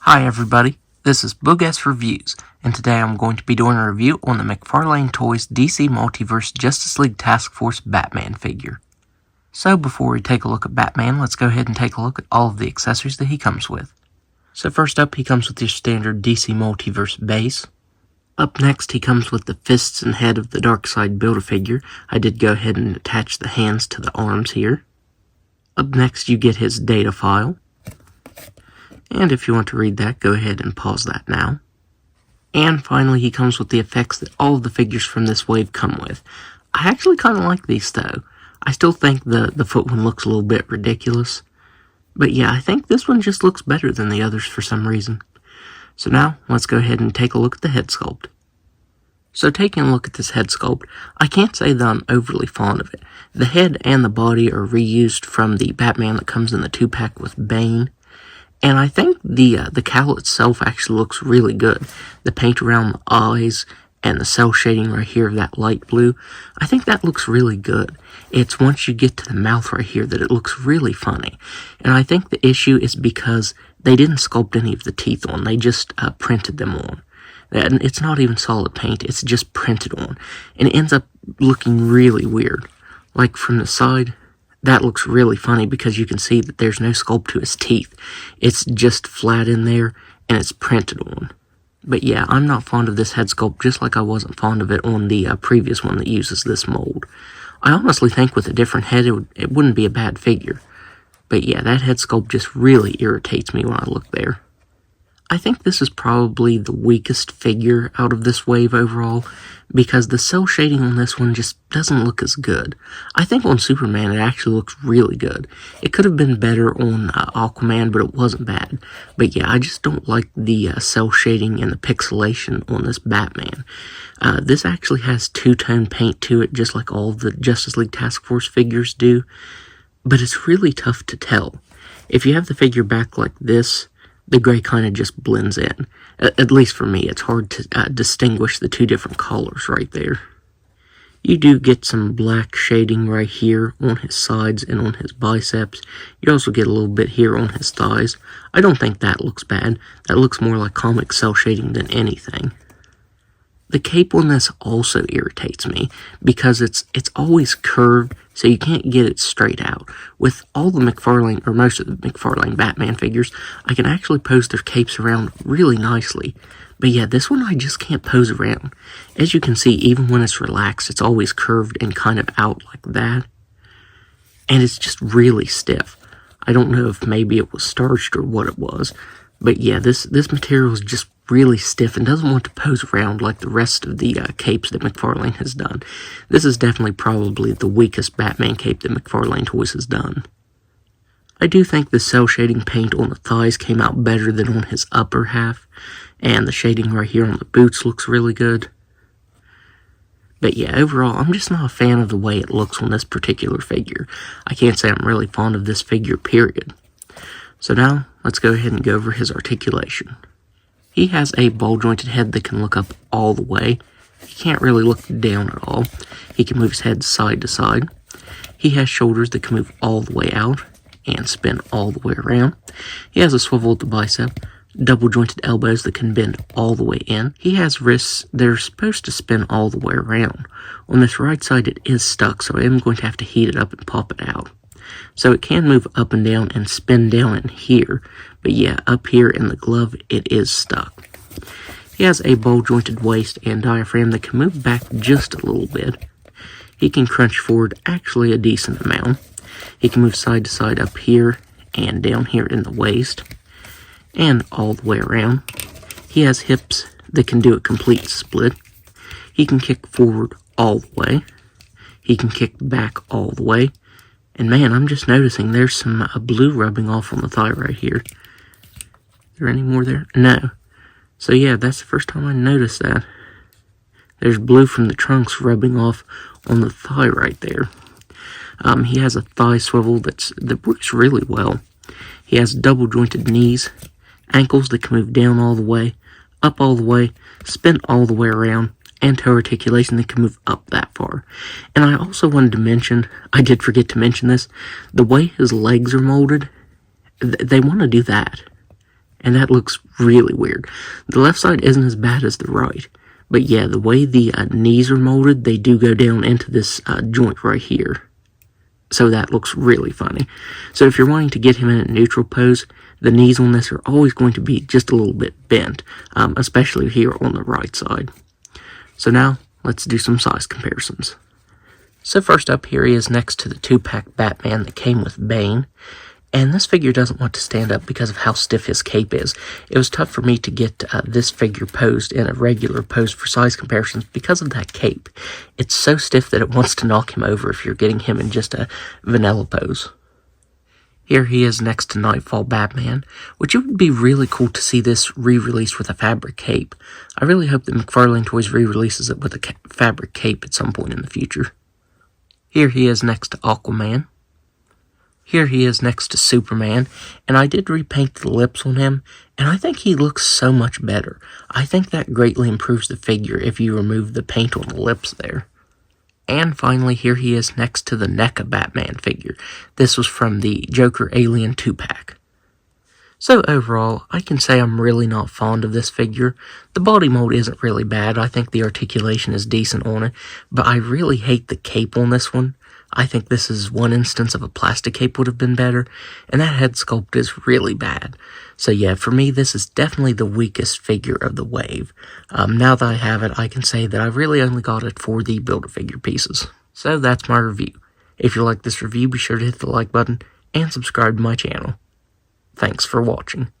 Hi everybody, this is Boogess Reviews, and today I'm going to be doing a review on the McFarlane Toys DC Multiverse Justice League Task Force Batman figure. So before we take a look at Batman, let's go ahead and take a look at all of the accessories that he comes with. So first up, he comes with your standard DC Multiverse base. Up next, he comes with the fists and head of the Darkseid Build-A-Figure. I did go ahead and attach the hands to the arms here. Up next, you get his data file. And if you want to read that, go ahead and pause that now. And finally, he comes with the effects that all of the figures from this wave come with. I actually kind of like these though. I still think the foot one looks a little bit ridiculous. But yeah, I think this one just looks better than the others for some reason. So now, let's go ahead and take a look at the head sculpt. So taking a look at this head sculpt, I can't say that I'm overly fond of it. The head and the body are reused from the Batman that comes in the 2-pack with Bane. And I think the cowl itself actually looks really good. The paint around the eyes and the cell shading right here of that light blue, I think that looks really good. It's once you get to the mouth right here that it looks really funny. And I think the issue is because they didn't sculpt any of the teeth on. They just printed them on. And it's not even solid paint, it's just printed on. And it ends up looking really weird. Like from the side, that looks really funny because you can see that there's no sculpt to his teeth. It's just flat in there, and it's printed on. But yeah, I'm not fond of this head sculpt, just like I wasn't fond of it on the previous one that uses this mold. I honestly think with a different head, it wouldn't be a bad figure. But yeah, that head sculpt just really irritates me when I look there. I think this is probably the weakest figure out of this wave overall, because the cell shading on this one just doesn't look as good. I think on Superman it actually looks really good. It could have been better on Aquaman, but it wasn't bad. But yeah, I just don't like the cell shading and the pixelation on this Batman. This actually has two-tone paint to it, just like all the Justice League Task Force figures do, but it's really tough to tell. If you have the figure back like this, the gray kind of just blends in. At least for me, it's hard to distinguish the two different colors right there. You do get some black shading right here on his sides and on his biceps. You also get a little bit here on his thighs. I don't think that looks bad. That looks more like comic cell shading than anything. The cape on this also irritates me because it's always curved, so you can't get it straight out. With all the McFarlane, or most of the McFarlane Batman figures, I can actually pose their capes around really nicely. But yeah, this one I just can't pose around. As you can see, even when it's relaxed, it's always curved and kind of out like that. And it's just really stiff. I don't know if maybe it was starched or what it was. But yeah, this material is just really stiff and doesn't want to pose around like the rest of the capes that McFarlane has done. This is definitely probably the weakest Batman cape that McFarlane Toys has done. I do think the cell shading paint on the thighs came out better than on his upper half, and the shading right here on the boots looks really good. But yeah, overall, I'm just not a fan of the way it looks on this particular figure. I can't say I'm really fond of this figure, period. So now, let's go ahead and go over his articulation. He has a ball-jointed head that can look up all the way. He can't really look down at all. He can move his head side to side. He has shoulders that can move all the way out and spin all the way around. He has a swivel at the bicep, double-jointed elbows that can bend all the way in. He has wrists that are supposed to spin all the way around. On this right side, it is stuck, so I am going to have to heat it up and pop it out. So it can move up and down and spin down in here, but yeah, up here in the glove, it is stuck. He has a ball-jointed waist and diaphragm that can move back just a little bit. He can crunch forward actually a decent amount. He can move side to side up here and down here in the waist, and all the way around. He has hips that can do a complete split. He can kick forward all the way. He can kick back all the way. And man, I'm just noticing there's some blue rubbing off on the thigh right here. Is there any more there? No. So yeah, that's the first time I noticed that. There's blue from the trunks rubbing off on the thigh right there. He has a thigh swivel that works really well. He has double jointed knees, ankles that can move down all the way, up all the way, spin all the way around, and toe articulation that can move up that far. And I also wanted to mention, I did forget to mention this, the way his legs are molded, they want to do that. and that looks really weird. The left side isn't as bad as the right, but yeah, the way the knees are molded, they do go down into this joint right here. So that looks really funny. So if you're wanting to get him in a neutral pose, the knees on this are always going to be just a little bit bent, especially here on the right side. So now, let's do some size comparisons. So first up, here he is next to the 2-pack Batman that came with Bane. And this figure doesn't want to stand up because of how stiff his cape is. It was tough for me to get this figure posed in a regular pose for size comparisons because of that cape. It's so stiff that it wants to knock him over if you're getting him in just a vanilla pose. Here he is next to Nightfall Batman, which it would be really cool to see this re-released with a fabric cape. I really hope that McFarlane Toys re-releases it with a fabric cape at some point in the future. Here he is next to Aquaman. Here he is next to Superman, and I did repaint the lips on him, and I think he looks so much better. I think that greatly improves the figure if you remove the paint on the lips there. And finally, here he is next to the NECA Batman figure. This was from the Joker Alien 2-pack. So overall, I can say I'm really not fond of this figure. The body mold isn't really bad. I think the articulation is decent on it, but I really hate the cape on this one. I think this is one instance of a plastic cape would have been better, and that head sculpt is really bad. So yeah, for me, this is definitely the weakest figure of the wave. Now that I have it, I can say that I really only got it for the Build-A-Figure pieces. So that's my review. If you like this review, be sure to hit the like button and subscribe to my channel. Thanks for watching.